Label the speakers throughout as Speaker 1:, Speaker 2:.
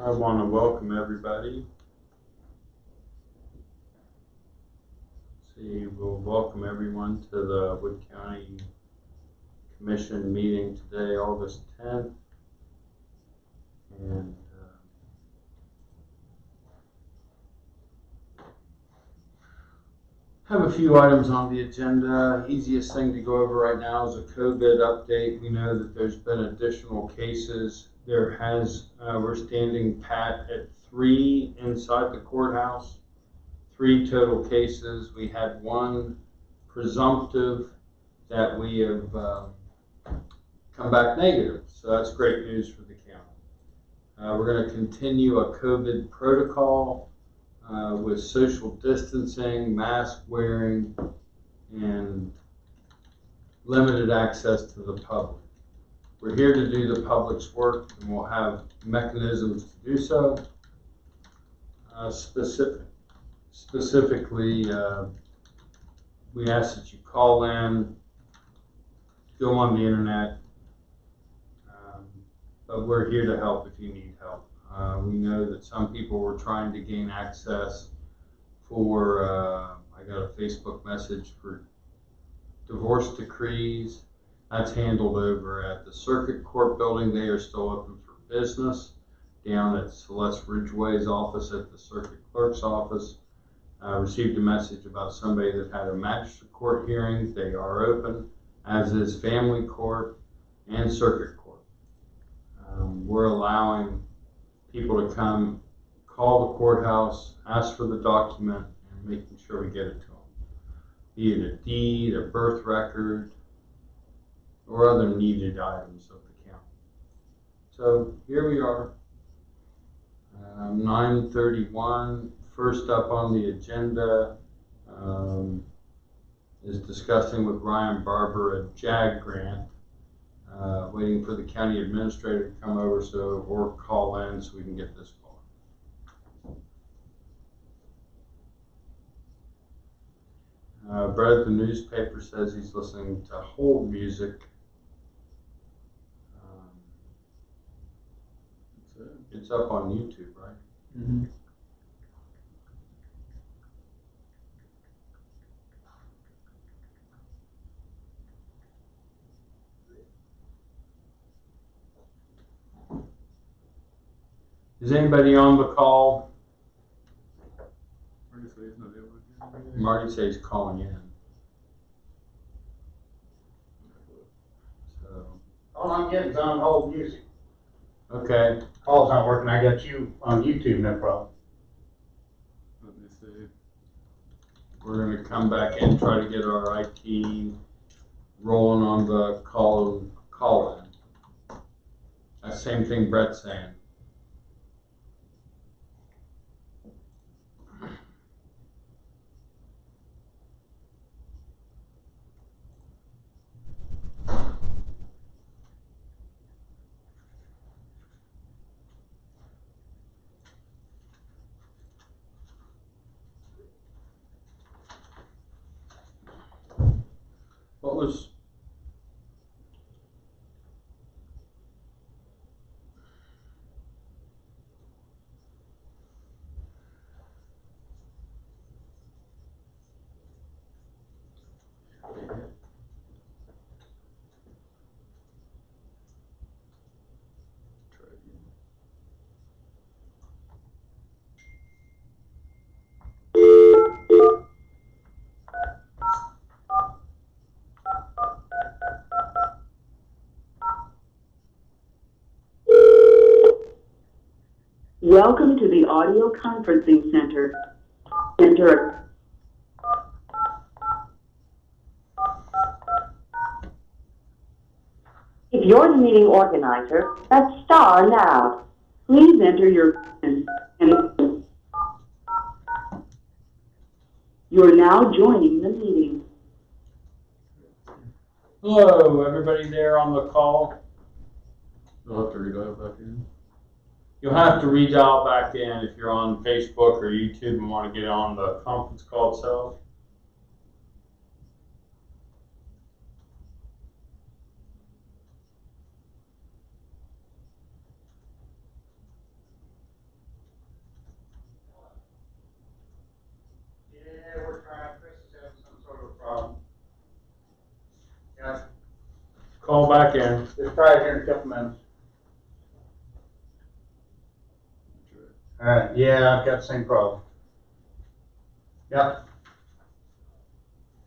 Speaker 1: I want to welcome everybody. We'll welcome everyone to the Wood County Commission meeting today, August 10th. And have a few items on the agenda. Easiest thing to go over right now is a COVID update. We know that there's been additional cases. We're standing pat at 3 inside the courthouse. 3 total cases. We had 1 presumptive that we have come back negative. So that's great news for the county. We're going to continue a COVID protocol with social distancing, mask wearing, and limited access to the public. We're here to do the public's work, and we'll have mechanisms to do so. Specifically, we ask that you call in, go on the internet, but we're here to help if you need help. We know that some people were trying to gain access for, I got a Facebook message for divorce decrees. That's handled over at the Circuit Court building. They are still open for business down at Celeste Ridgway's office at the Circuit Clerk's office. I received a message about somebody that had a magistrate court hearing. They are open, as is family court and circuit court. We're allowing people to come, call the courthouse, ask for the document, and making sure we get it to them. Be it a deed, a birth record, or other needed items of the county. So here we are, 9:31. First up on the agenda is discussing with Ryan Barber a JAG grant. Waiting for the county administrator to come over or call in so we can get this going. Brett at the newspaper says he's listening to hold music. It's up on YouTube, right?
Speaker 2: Mm-hmm.
Speaker 1: Is anybody on the call? Marty says he's calling in. So.
Speaker 3: All I'm getting is on hold music.
Speaker 1: Okay.
Speaker 3: Call's not working. I got you on YouTube, no problem.
Speaker 1: Let me see. We're going to come back and try to get our IT rolling on the call in. That same thing Brett's saying. What was
Speaker 4: Welcome to the audio conferencing center. If you're the meeting organizer, press star now. Please enter your and you're now joining the meeting.
Speaker 1: Hello, everybody there on the call.
Speaker 2: You'll have to redial back in.
Speaker 1: You'll have to redial back in if you're on Facebook or YouTube and want to get on the conference call itself. call back in.
Speaker 3: Just try it here in a couple minutes. Alright, yeah, I've got the same problem. Yep.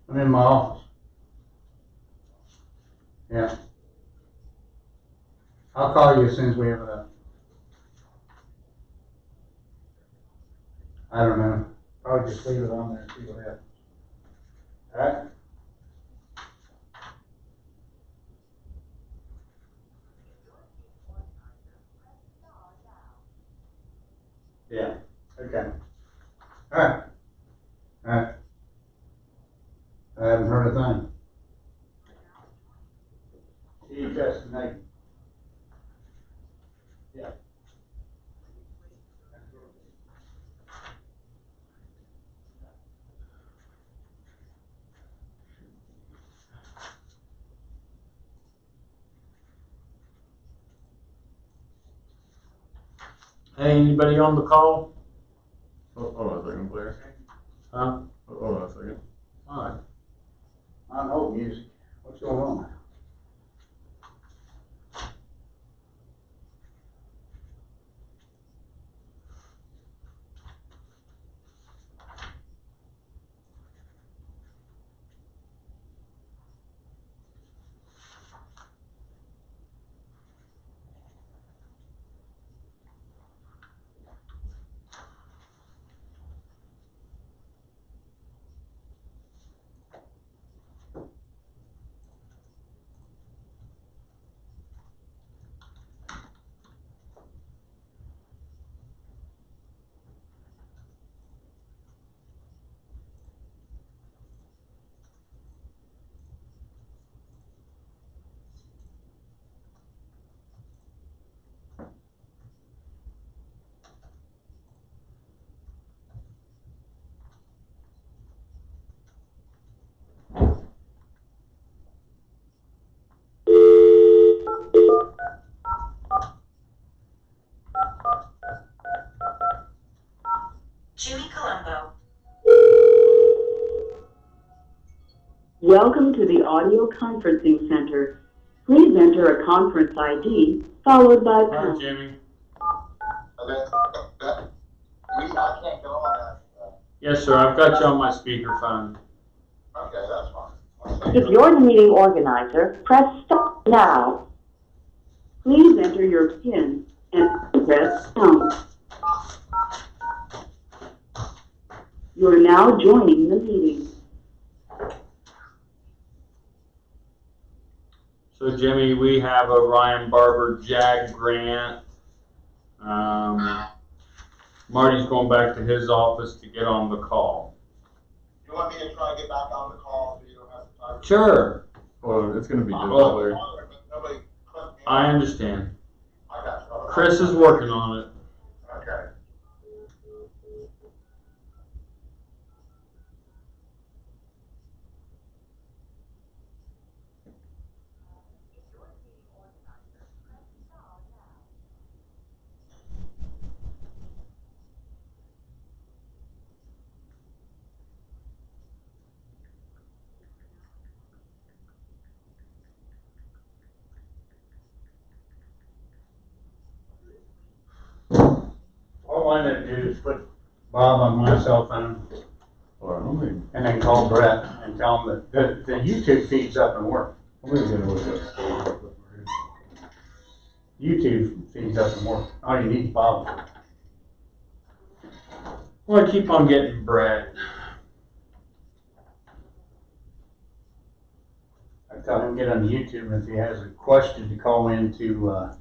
Speaker 3: I'm in my office. Yeah. I'll call you as soon as we have it up. I don't know. Probably just leave it on there and see what happens. Alright? Yeah, okay. Alright. Alright. I haven't heard a thing. See you guys tonight. Yeah.
Speaker 1: Hey, anybody on the call?
Speaker 2: Hold on a second, Blair.
Speaker 1: Huh?
Speaker 2: Hold on a second.
Speaker 1: Alright.
Speaker 3: On hold music. What's going on?
Speaker 5: Jimmy Colombo.
Speaker 4: Welcome to the audio conferencing center. Please enter a conference ID followed by
Speaker 1: Hi,
Speaker 4: pound.
Speaker 1: Jimmy.
Speaker 6: I can't go on that.
Speaker 1: Yes, sir. I've got you on my speakerphone.
Speaker 6: Okay, that's fine.
Speaker 4: If you're the meeting organizer, press stop now. Please enter your PIN and press pound. You are now joining the meeting.
Speaker 1: So, Jimmy, we have a Ryan Barber JAG grant. Marty's going back to his office to get on the call.
Speaker 6: You want me to try to get back on the call so you don't have to talk?
Speaker 1: Sure.
Speaker 2: Well, it's gonna be different,
Speaker 1: Well,
Speaker 2: Blair.
Speaker 6: Nobody clipped me.
Speaker 1: I understand.
Speaker 6: I got you.
Speaker 1: Chris is working on it.
Speaker 6: Okay.
Speaker 3: All I need to do is put Bob on my cell phone
Speaker 2: Hold on, let me
Speaker 3: and then call Brett and tell him that the YouTube feed's up and working.
Speaker 2: get a look at.
Speaker 3: YouTube feed's up and working. All you need is Bob.
Speaker 1: Well, I keep on getting Brett.
Speaker 3: I tell him get on YouTube, and if he has a question to call into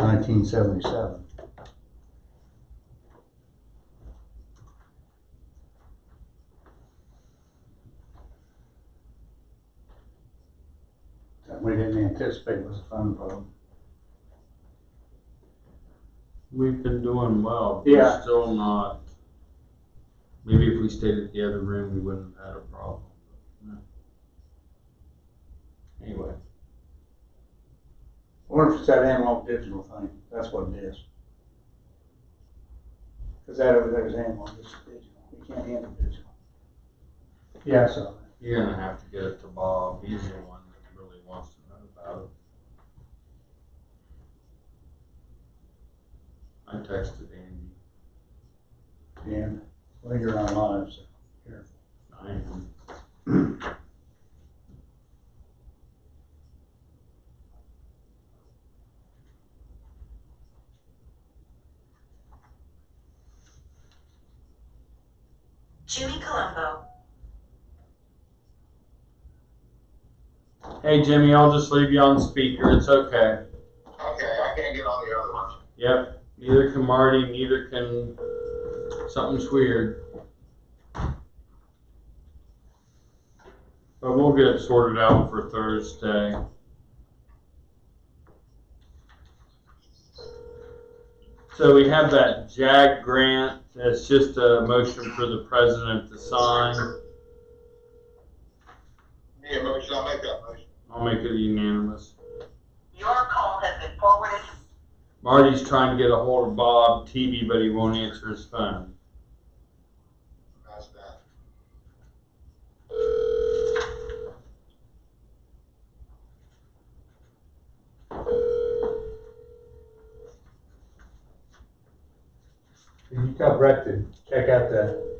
Speaker 3: 1977. That we didn't anticipate was a fun problem.
Speaker 1: We've been doing well. But
Speaker 3: Yeah.
Speaker 1: We're still not. Maybe if we stayed at the other room, we wouldn't have had a problem. No. Anyway.
Speaker 3: Or if it's that analog digital thing, that's what it is. Because that over there is analog, this is digital. We can't handle digital. Yeah, I saw that.
Speaker 1: You're gonna have to get it to Bob. He's the one that really wants to know about it. I texted Andy.
Speaker 3: And, well, you're on live, so careful.
Speaker 1: I am.
Speaker 5: Jimmy Colombo.
Speaker 1: Hey Jimmy, I'll just leave you on speaker. It's okay.
Speaker 6: Okay, I can't get on the other one.
Speaker 1: Yep. Neither can Marty. Neither can. Something's weird. But we'll get it sorted out for Thursday. So we have that JAG grant. It's just a motion for the president to sign.
Speaker 6: Need a motion, I'll make that motion.
Speaker 1: I'll make it unanimous.
Speaker 5: Your call has been forwarded.
Speaker 1: Marty's trying to get a hold of Bob TV, but he won't answer his phone.
Speaker 6: That's that.
Speaker 3: Did you tell Brett to check out the,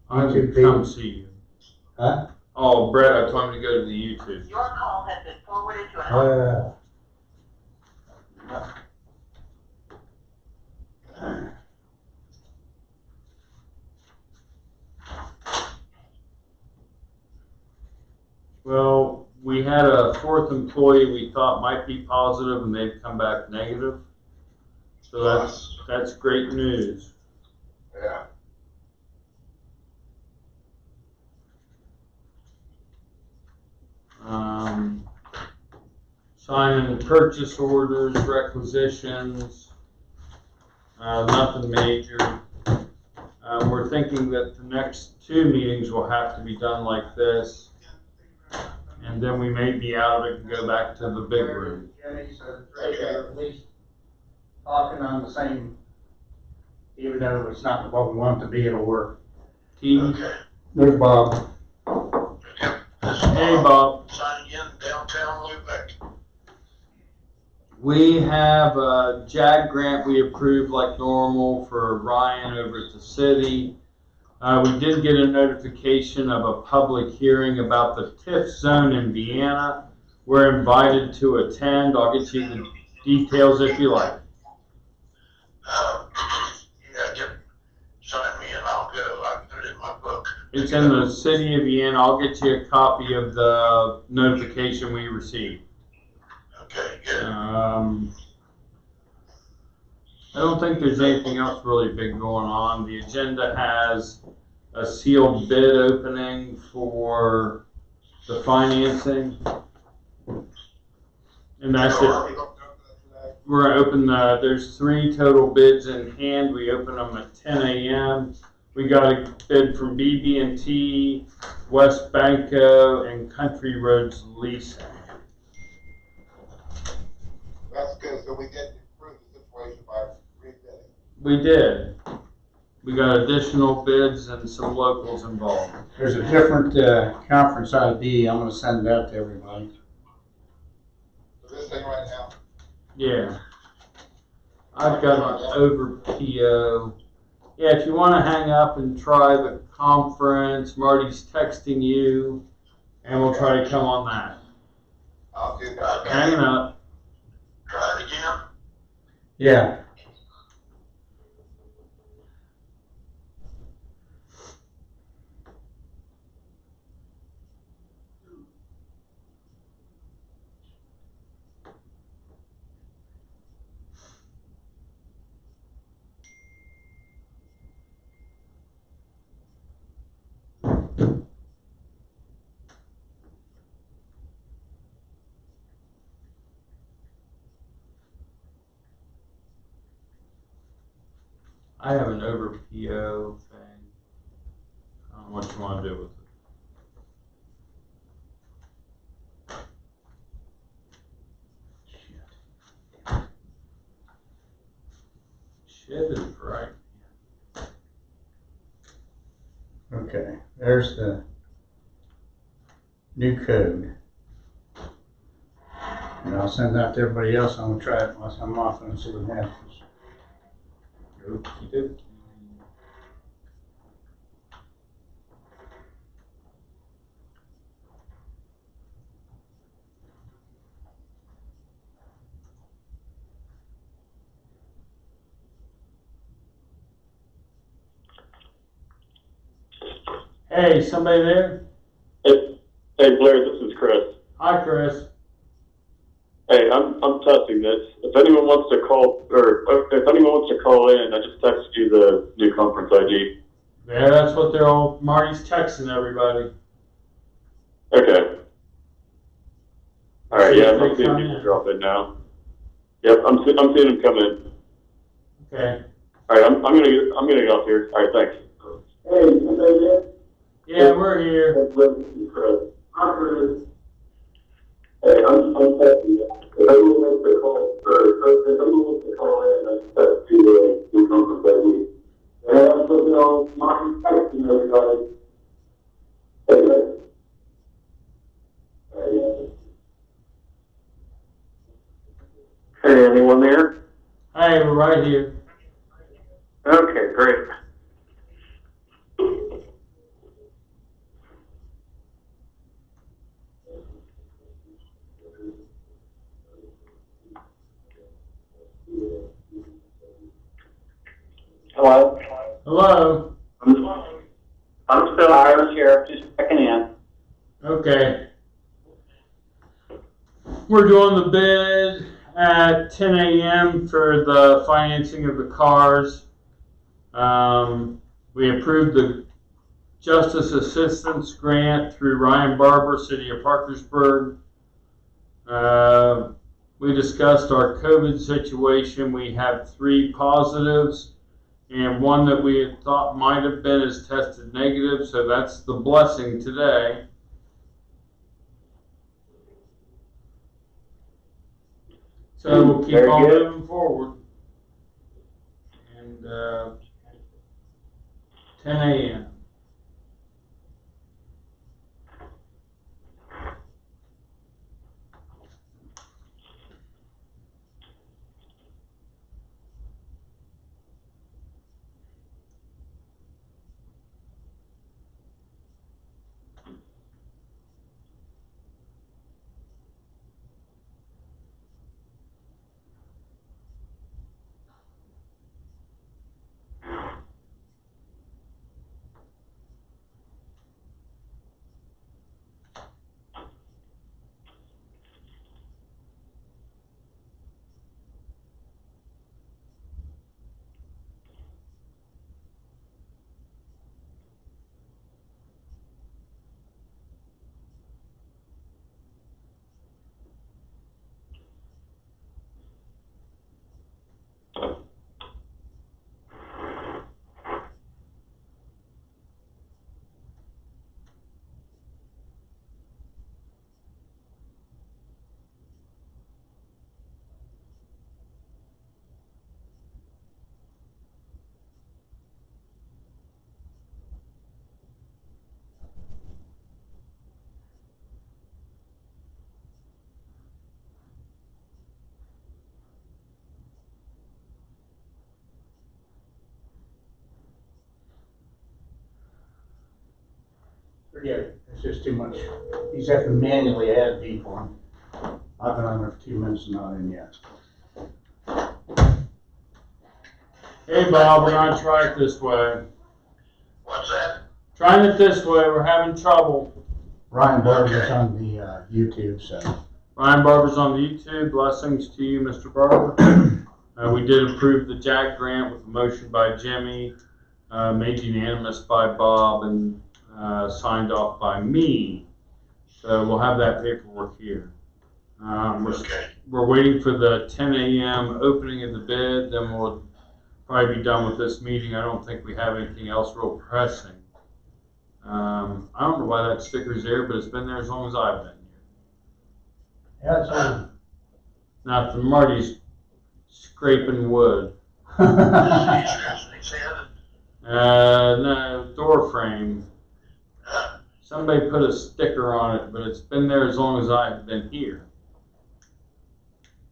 Speaker 1: I'm
Speaker 3: YouTube
Speaker 1: gonna come
Speaker 3: feed?
Speaker 1: see you.
Speaker 3: huh?
Speaker 1: Oh, Brett, I told him to go to the YouTube.
Speaker 5: Your call has been forwarded to an
Speaker 1: Well, we had a fourth employee we thought might be positive, and they've come back negative. So that's great news.
Speaker 6: Yeah.
Speaker 1: Signing purchase orders, requisitions, nothing major. We're thinking that the next 2 meetings will have to be done like this, and then we may be out of it and go back to the big room.
Speaker 3: Jimmy, so the three are at least talking on the same, even though it's not what we want it to be, it'll work.
Speaker 1: Team,
Speaker 6: Okay.
Speaker 3: There's Bob.
Speaker 6: Yep.
Speaker 1: hey Bob.
Speaker 6: Sign again, downtown Lubec.
Speaker 1: We have a JAG grant we approved like normal for Ryan over at the city. We did get a notification of a public hearing about the TIF zone in Vienna. We're invited to attend. I'll get you the details if you like.
Speaker 6: Yeah, just sign me and I'll go. I can put it in my book.
Speaker 1: It's in the city of Vienna. I'll get you a copy of the notification we received.
Speaker 6: Okay, good.
Speaker 1: I don't think there's anything else really big going on. The agenda has a sealed bid opening for the financing. And that's it.
Speaker 6: Are we gonna go for that today?
Speaker 1: We're gonna open there's 3 total bids in hand. We open them at 10 a.m. We got a bid from BB&T, West Banco, and Country Roads Leasing.
Speaker 6: That's good, so we get through the situation by rebidding.
Speaker 1: We did. We got additional bids and some locals involved.
Speaker 3: There's a different, conference ID, I'm gonna send that to everybody.
Speaker 6: So this thing right now,
Speaker 1: Yeah. I've got an over PO. Yeah, if you want to hang up and try the conference, Marty's texting you, and we'll try to come on that.
Speaker 6: I'll do that.
Speaker 1: Hanging up.
Speaker 6: Try it again.
Speaker 3: Yeah.
Speaker 1: I have an over PO thing. I don't know what you want to do with it. Shit is right.
Speaker 3: Okay, There's the new code. And I'll send that to everybody else. I'm gonna try it once I'm off and see what happens.
Speaker 1: Okey-dokey. Hey, somebody there?
Speaker 7: Hey Blair, this is Chris.
Speaker 1: Hi, Chris.
Speaker 7: Hey, I'm testing this. If anyone wants to call, or if anyone wants to call in, I just texted you the new conference ID.
Speaker 1: Yeah, that's what they're all, Marty's texting everybody.
Speaker 7: Okay. All right. Yeah,
Speaker 1: See if
Speaker 7: I'm
Speaker 1: they
Speaker 7: seeing
Speaker 1: come
Speaker 7: people
Speaker 1: in.
Speaker 7: drop in now. Yep, I'm seeing them come in.
Speaker 1: Okay.
Speaker 7: All right, I'm gonna get off here. All right, thanks. Hey, somebody there?
Speaker 1: Yeah, we're here.
Speaker 7: Hey, Blair, this is Chris. Hi, Chris. Hey, I'm texting you. If anyone wants to call, or if anyone wants to call in, I just text you the new conference ID. And I'm looking on my texting everybody. Hey, hey, anyone there?
Speaker 1: Hey, we're right here.
Speaker 7: Okay, great.
Speaker 8: Hello?
Speaker 1: Hello.
Speaker 8: I'm still Irish Sheriff, just checking in.
Speaker 1: Okay. We're doing the bid at 10 a.m. for the financing of the cars. We approved the Justice Assistance Grant through Ryan Barber, City of Parkersburg. We discussed our COVID situation. We have 3 positives, and one that we had thought might have been is tested negative, so that's the blessing today. So we'll keep
Speaker 8: Very
Speaker 1: on
Speaker 8: good.
Speaker 1: moving forward. And 10 a.m.
Speaker 3: Forget it. It's just too much. He's have to manually add people on. I've been on there for 2 minutes and not in yet.
Speaker 1: Hey Bob, we're gonna try it this way.
Speaker 6: What's that?
Speaker 1: Trying it this way, we're having trouble.
Speaker 3: Ryan Barber's on the YouTube, so.
Speaker 1: Ryan Barber's on the YouTube. Blessings to you, Mr. Barber. We did approve the JAG grant with a motion by Jimmy, made unanimous by Bob, and signed off by me. So we'll have that paperwork here. We're waiting for the 10 a.m. opening of the bid, then we'll probably be done with this meeting. I don't think we have anything else real pressing. I don't know why that sticker's there, but it's been there as long as I've been here.
Speaker 3: Yeah, it's on.
Speaker 1: Nothing. Marty's scraping wood.
Speaker 6: He said,
Speaker 1: No, door frame. somebody put a sticker on it, but it's been there as long as I've been here.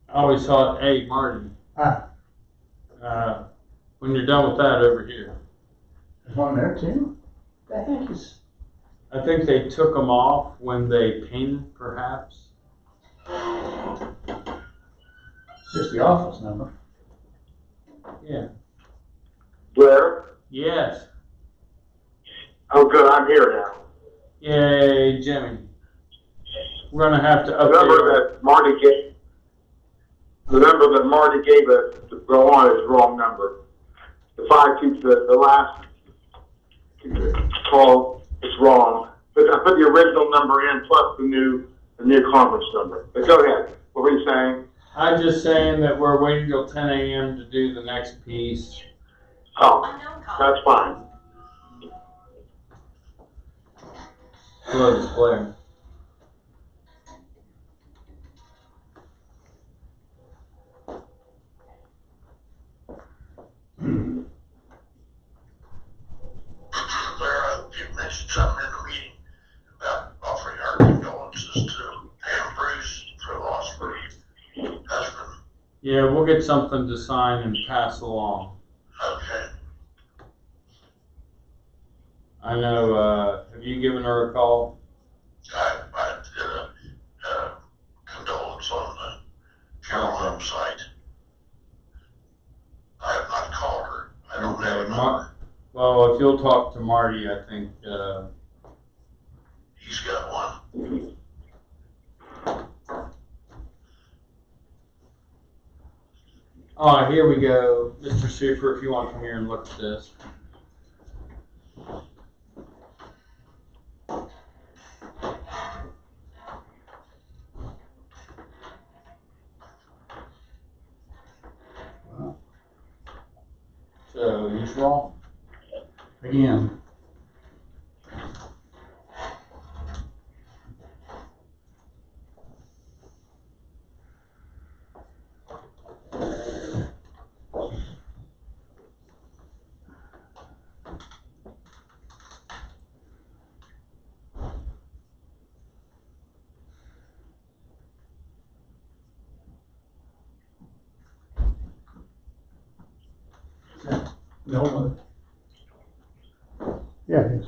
Speaker 1: I always thought, hey, Marty,
Speaker 3: Ah,
Speaker 1: when you're done with that over here.
Speaker 3: there's one there too? The heck is,
Speaker 1: I think they took them off when they painted, perhaps.
Speaker 3: it's just the office number.
Speaker 1: Yeah.
Speaker 7: Where?
Speaker 1: Yes.
Speaker 7: Oh, good, I'm here now.
Speaker 1: Yay, Jimmy. We're gonna have to
Speaker 7: The
Speaker 1: update
Speaker 7: number
Speaker 1: our,
Speaker 7: that Marty gave us to go on is the wrong number. The last call is wrong. But I put the original number in plus the new conference number. But go ahead. What were you saying?
Speaker 1: I'm just saying that we're waiting till 10 a.m. to do the next piece.
Speaker 7: Oh,
Speaker 5: Unknown call.
Speaker 7: that's fine.
Speaker 1: Hello, display.
Speaker 6: Clara, you mentioned something in the meeting about offering our condolences to Pam Bruce for the loss of her husband.
Speaker 1: Yeah, we'll get something to sign and pass along.
Speaker 6: Okay.
Speaker 1: I know, have you given her a call?
Speaker 6: I did a condolence on the funeral home site. I have not called her. I don't have a number.
Speaker 1: Well, if you'll talk to Marty, I think,
Speaker 6: He's got one.
Speaker 1: oh, here we go. Mr. Super, if you want to come here and look at this. So, he's wrong.
Speaker 3: Again. No. Yeah, it is.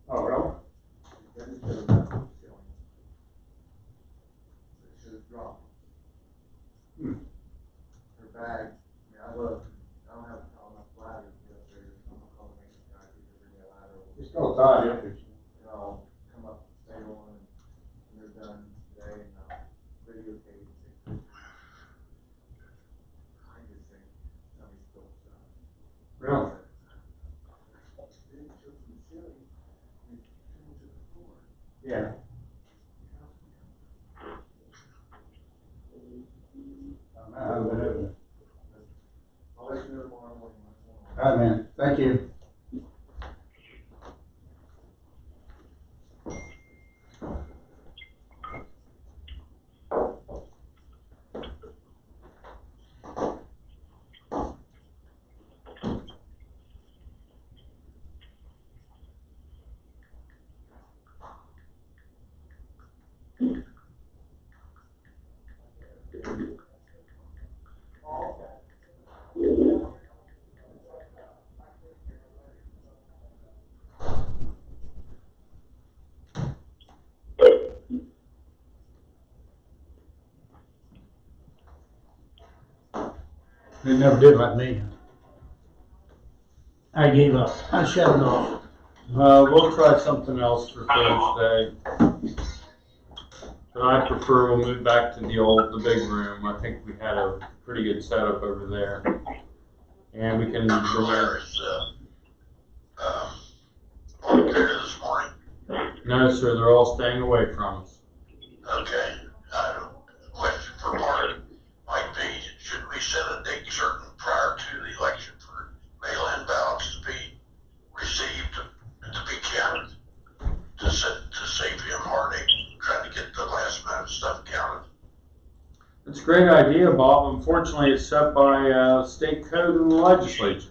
Speaker 3: Oh, really?
Speaker 9: Her bag, I don't have enough ladder to get up there, so I'm gonna call the maintenance guy, see if they bring me a ladder.
Speaker 3: Just go outside, yeah.
Speaker 9: And I'll come up later on, and when they're done today, and I'll videotape, take pictures. I just think somebody's still stuff.
Speaker 3: Really?
Speaker 9: Then it shows from the ceiling, and it's coming to the floor.
Speaker 3: Yeah.
Speaker 9: I'll let you know tomorrow morning what's going on.
Speaker 3: All right, man. Thank you. They never did like me. I gave up. I shut it off.
Speaker 1: We'll try something else for Thursday. But I prefer we'll move back to the big room. I think we had a pretty good setup over there. And we can
Speaker 6: Claire is, on care this morning.
Speaker 1: no, sir, they're all staying away from us.
Speaker 6: Okay. Question for Marty might be, should we set a date certain prior to the election for mail-in ballots to be received, to be counted, to save him heartache trying to get the last minute stuff counted?
Speaker 1: a great idea, Bob. Unfortunately, it's set by state code in the legislature.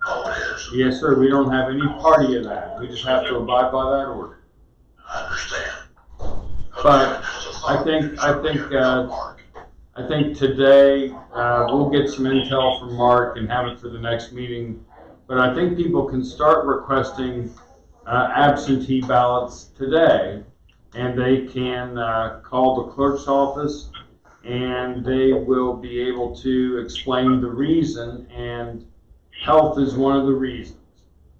Speaker 6: Oh, it is.
Speaker 1: Yes, sir. We don't have any party in that. We just have to abide by that order.
Speaker 6: I understand.
Speaker 1: But
Speaker 6: Just a
Speaker 1: I
Speaker 6: thought.
Speaker 1: think
Speaker 6: Mark.
Speaker 1: I think today we'll get some intel from Mark and have it for the next meeting. But I think people can start requesting absentee ballots today, and they can call the clerk's office, and they will be able to explain the reason, and health is one of the reasons.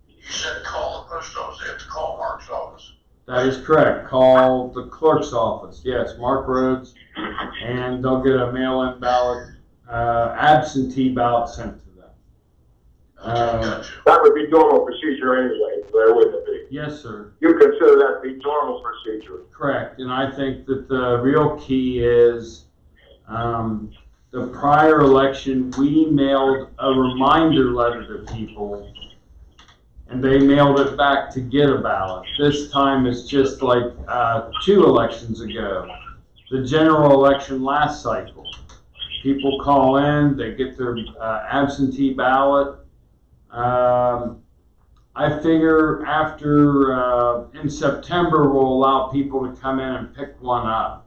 Speaker 6: You said call the post office. They have to call Mark's office.
Speaker 1: That is correct. Call the clerk's office. Yes, Mark Rhodes, and they'll get a mail-in ballot, absentee ballot sent to them.
Speaker 6: Okay, gotcha.
Speaker 7: That would be normal procedure anyway, there wouldn't it be?
Speaker 1: Yes, sir.
Speaker 7: You consider that to be normal procedure?
Speaker 1: Correct. And I think that the real key is the prior election, we mailed a reminder letter to people, and they mailed it back to get a ballot. This time it's just like 2 elections ago, the general election last cycle. People call in, they get their absentee ballot. I figure after, in September, we'll allow people to come in and pick one up.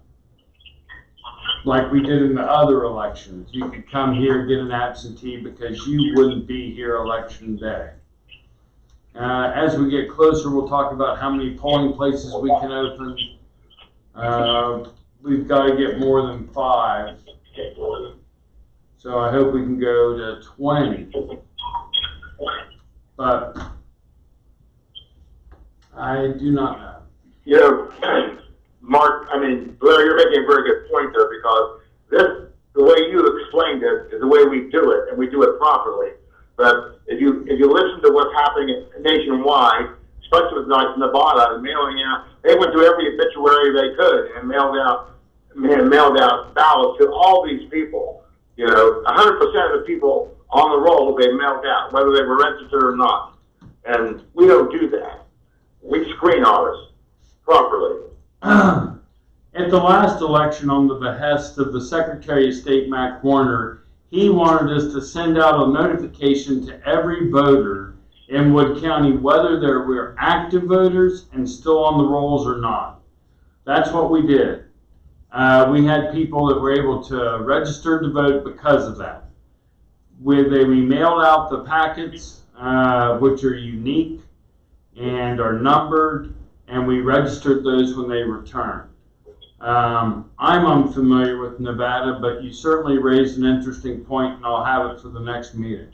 Speaker 1: Like we did in the other elections. You could come here and get an absentee because you wouldn't be here election day. As we get closer, we'll talk about how many polling places we can open. We've got to get more than 5. So I hope we can go to 20. But I do not know.
Speaker 7: You know, Mark, Larry, you're making a very good point there, because the way you explained it is the way we do it, and we do it properly. But if you listen to what's happening nationwide, especially with like Nevada, and mailing out, they went through every obituary they could and mailed out ballots to all these people. You know, 100% of the people on the roll they mailed out, whether they were registered or not. And we don't do that. We screen ours properly.
Speaker 1: At the last election, on the behest of the Secretary of State, Matt Warner, he wanted us to send out a notification to every voter in Wood County whether they were active voters and still on the rolls or not. That's what we did. We had people that were able to register to vote because of that. We mailed out the packets, which are unique and are numbered, and we registered those when they returned. I'm unfamiliar with Nevada, but you certainly raised an interesting point, and I'll have it for the next meeting.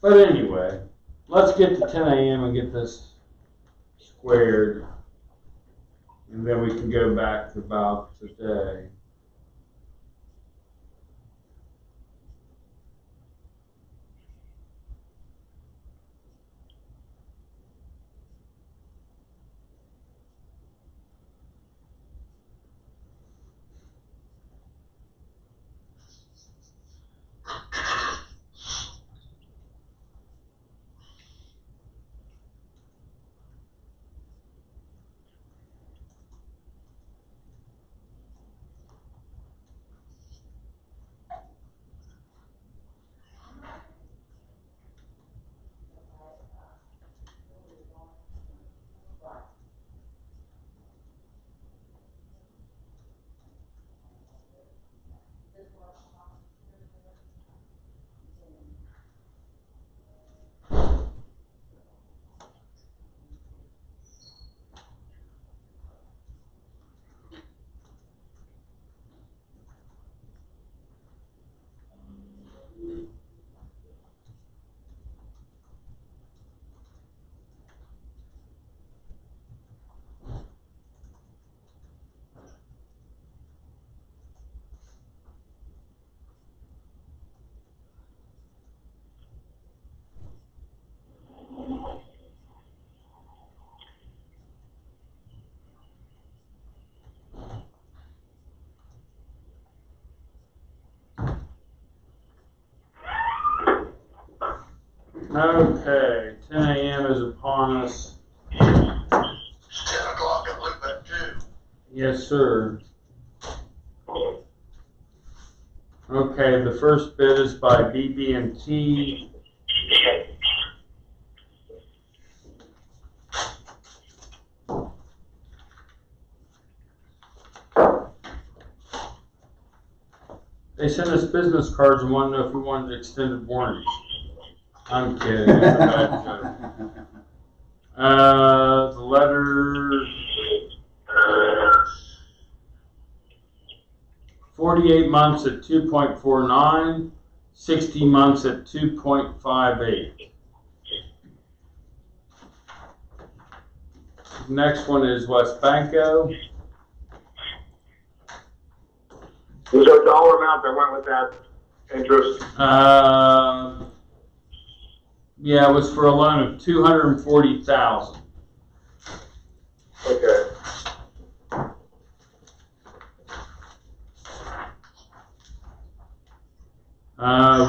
Speaker 1: But anyway, let's get to 10 a.m. and get this squared, and then we can go back to about today. Okay, 10 a.m. is upon us.
Speaker 6: It's 10 o'clock. I looked back too.
Speaker 1: Yes, sir. Okay, the first bid is by BB&T. They sent us business cards and wanted to know if we wanted extended warranties. I'm kidding. It's a bad joke. The letter 48 months at 2.49, 60 months at 2.58. Next one is West Banco.
Speaker 7: Was there a dollar amount that went with that interest?
Speaker 1: Yeah, it was for a loan of $240,000.
Speaker 7: Okay.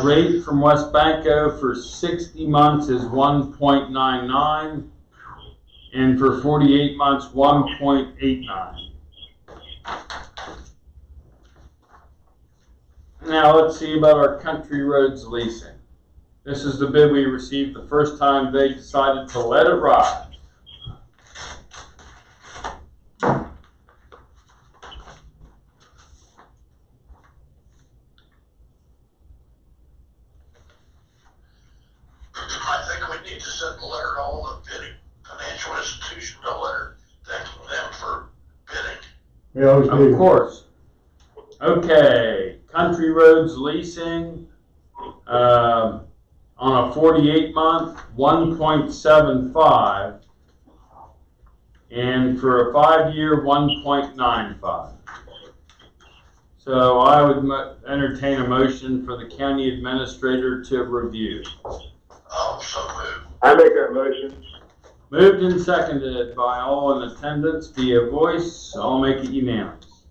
Speaker 1: Rate from West Banco for 60 months is 1.99, and for 48 months, 1.89. Now let's see about our Country Roads leasing. This is the bid we received the first time they decided to let it ride.
Speaker 6: I think we need to send a letter to all the bidding financial institutions, a letter thanking them for bidding.
Speaker 3: We always
Speaker 1: Of course. Okay, Country Roads leasing, on a 48 month, 1.75, and for a 5-year, 1.95. So I would entertain a motion for the county administrator to review.
Speaker 6: So moved.
Speaker 7: I make that motion.
Speaker 1: Moved and seconded by all in attendance via voice. I'll make it unanimous.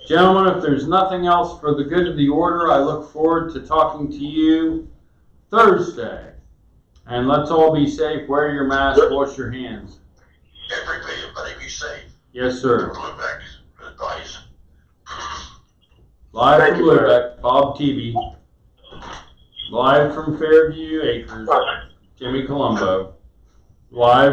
Speaker 1: Gentlemen, if there's nothing else for the good of the order, I look forward to talking to you Thursday. And let's all be safe. Wear your mask. Wash your hands.
Speaker 6: Everybody be safe.
Speaker 1: Yes, sir.
Speaker 6: Blueback's advice.
Speaker 1: Live
Speaker 7: Thank
Speaker 1: from
Speaker 7: you, sir.
Speaker 1: Blueback, Bob TV. Live from Fairview Acres, Jimmy Colombo. Live